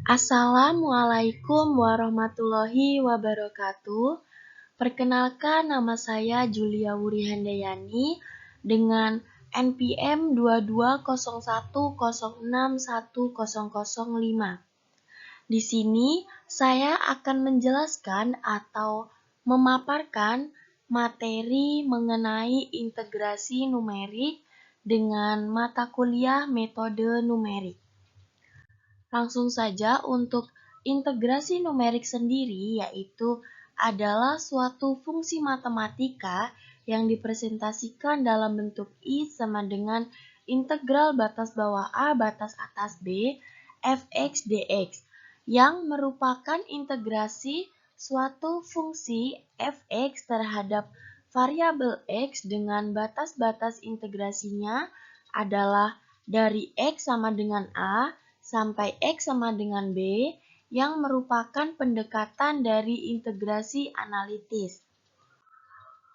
Assalamualaikum warahmatullahi wabarakatuh. Perkenalkan, nama saya Julia Wurihandayani dengan NPM 2201061005. Di sini saya akan menjelaskan atau memaparkan materi mengenai integrasi numerik dengan mata kuliah metode numerik. Langsung saja, untuk integrasi numerik sendiri yaitu adalah suatu fungsi matematika yang dipresentasikan dalam bentuk I sama dengan integral batas bawah A batas atas B fx dx yang merupakan integrasi suatu fungsi fx terhadap variabel x dengan batas-batas integrasinya adalah dari x sama dengan A sampai X sama dengan B yang merupakan pendekatan dari integrasi analitis.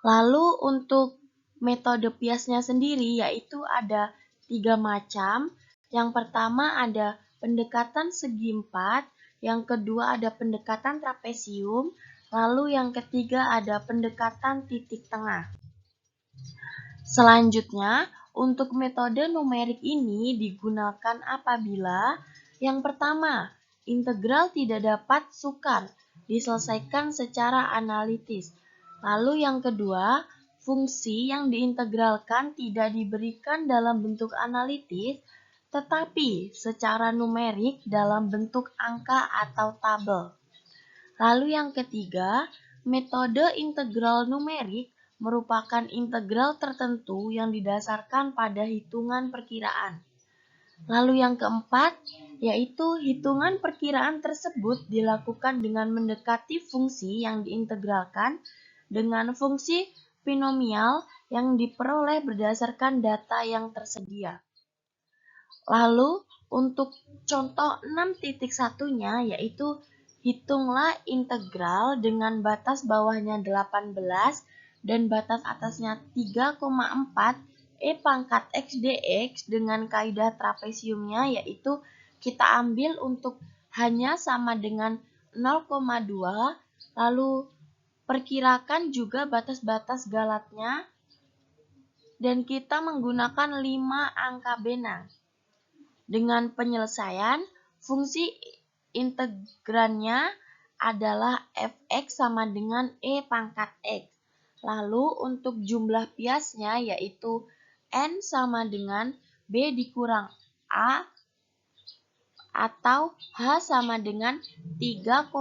Lalu untuk metode Piasnya sendiri yaitu ada 3 macam. Yang pertama ada pendekatan segi 4, yang kedua ada pendekatan trapesium, lalu yang ketiga ada pendekatan titik tengah. Selanjutnya, untuk metode numerik ini digunakan apabila yang pertama, integral tidak dapat sukar diselesaikan secara analitis. Lalu yang kedua, fungsi yang diintegralkan tidak diberikan dalam bentuk analitis, tetapi secara numerik dalam bentuk angka atau tabel. Lalu yang ketiga, metode integral numerik merupakan integral tertentu yang didasarkan pada hitungan perkiraan. Lalu yang keempat, yaitu hitungan perkiraan tersebut dilakukan dengan mendekati fungsi yang diintegralkan dengan fungsi binomial yang diperoleh berdasarkan data yang tersedia. Lalu untuk contoh 6.1-nya yaitu hitunglah integral dengan batas bawahnya 18 dan batas atasnya 3,4 E pangkat X dx dengan kaidah trapesiumnya yaitu kita ambil untuk hanya sama dengan 0,2, lalu perkirakan juga batas-batas galatnya dan kita menggunakan 5 angka benang. Dengan penyelesaian, fungsi integrannya adalah fx sama dengan E pangkat X. Lalu untuk jumlah Piasnya yaitu N sama dengan B dikurang A atau H sama dengan 3,4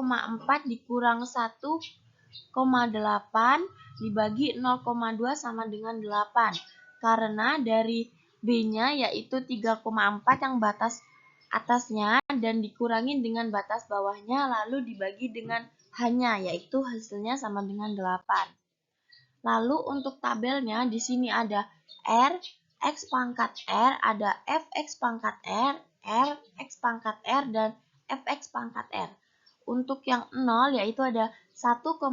dikurang 1,8 dibagi 0,2 sama dengan 8. Karena dari B-nya yaitu 3,4 yang batas atasnya dan dikurangi dengan batas bawahnya lalu dibagi dengan H-nya yaitu hasilnya sama dengan 8. Lalu untuk tabelnya di sini ada R, X pangkat R, ada Fx pangkat R, X pangkat R, dan Fx pangkat R. Untuk yang 0 yaitu ada 1,8,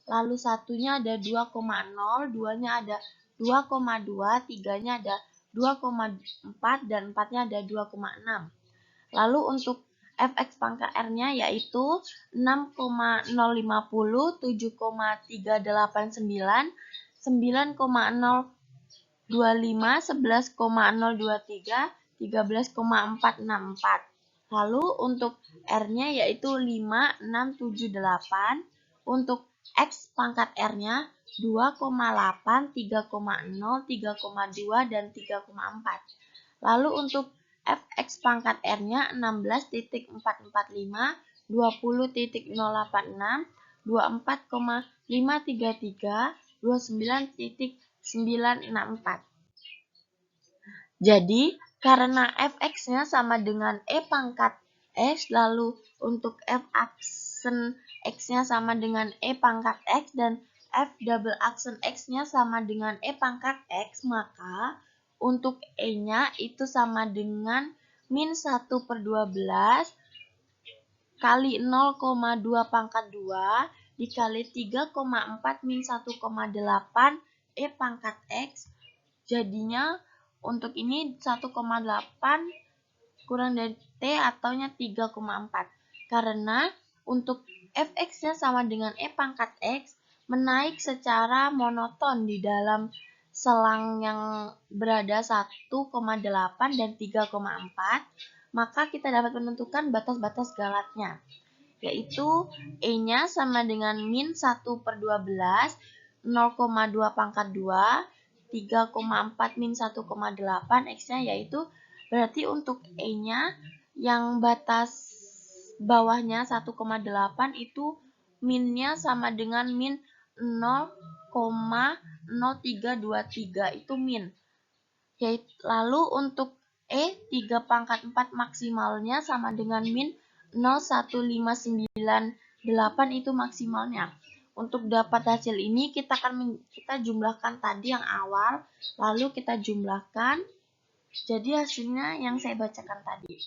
lalu satunya ada 2,0, 2-nya ada 2,2, 3-nya ada 2,4, dan 4-nya ada 2,6. Lalu untuk Fx pangkat R-nya yaitu 6,050, 7,389, 9,025, 11,023, 13,464. Lalu untuk R-nya yaitu 5, 6, 7, 8. Untuk X pangkat R-nya 2,8, 3,0, 3,2, dan 3,4. Lalu untuk Fx pangkat R-nya 16.445, 20.086, 24,533, 29.964. Jadi, karena Fx-nya sama dengan E pangkat X, lalu untuk F aksen X-nya sama dengan E pangkat X, dan F double aksen X-nya sama dengan E pangkat X, maka untuk E-nya itu sama dengan min 1/12 kali 0,2 pangkat 2 dikali 3,4 min 1,8 E pangkat X. Jadinya untuk ini 1,8 kurang dari T ataunya 3,4. Karena untuk fx-nya sama dengan E pangkat X menaik secara monoton di dalam selang yang berada 1,8 dan 3,4, maka kita dapat menentukan batas-batas galatnya, yaitu E-nya sama dengan min 1/12, 0,2 pangkat 2, 3,4 min 1,8, X-nya yaitu berarti untuk E-nya yang batas bawahnya 1,8 itu min-nya sama dengan min 0,0323 itu min. Lalu untuk E 3 pangkat 4 maksimalnya sama dengan min 0,1598 itu maksimalnya. Untuk dapat hasil ini kita jumlahkan tadi yang awal, lalu kita jumlahkan jadi hasilnya yang saya bacakan tadi.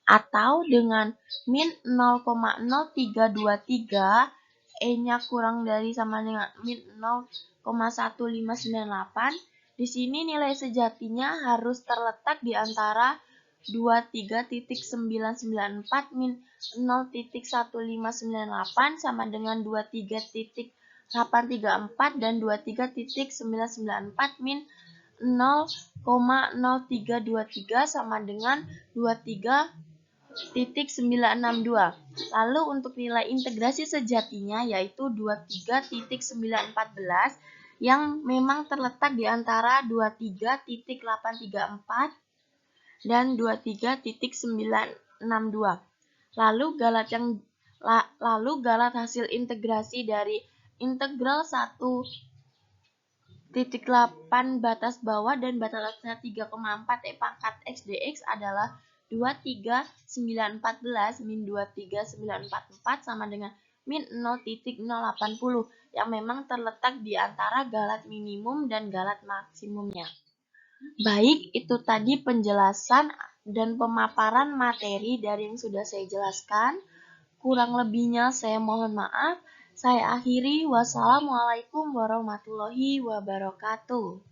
Atau dengan min 0,0323, E-nya kurang dari sama dengan min 0,1598. Di sini nilai sejatinya harus terletak di antara 23.994 min 0.1598 sama dengan 23.834 dan 23.994 min 0,0323 sama dengan 23.962. Lalu untuk nilai integrasi sejatinya yaitu 23.914 yang memang terletak di antara 23.834 dan 23.962. Lalu galat hasil integrasi dari integral 1,8 batas bawah dan batasnya 3,4 E pangkat X dx adalah 23.914 min 23.944 sama dengan min 0,080 yang memang terletak di antara galat minimum dan galat maksimumnya. Baik, itu tadi penjelasan dan pemaparan materi dari yang sudah saya jelaskan. Kurang lebihnya saya mohon maaf. Saya akhiri. Wassalamualaikum warahmatullahi wabarakatuh.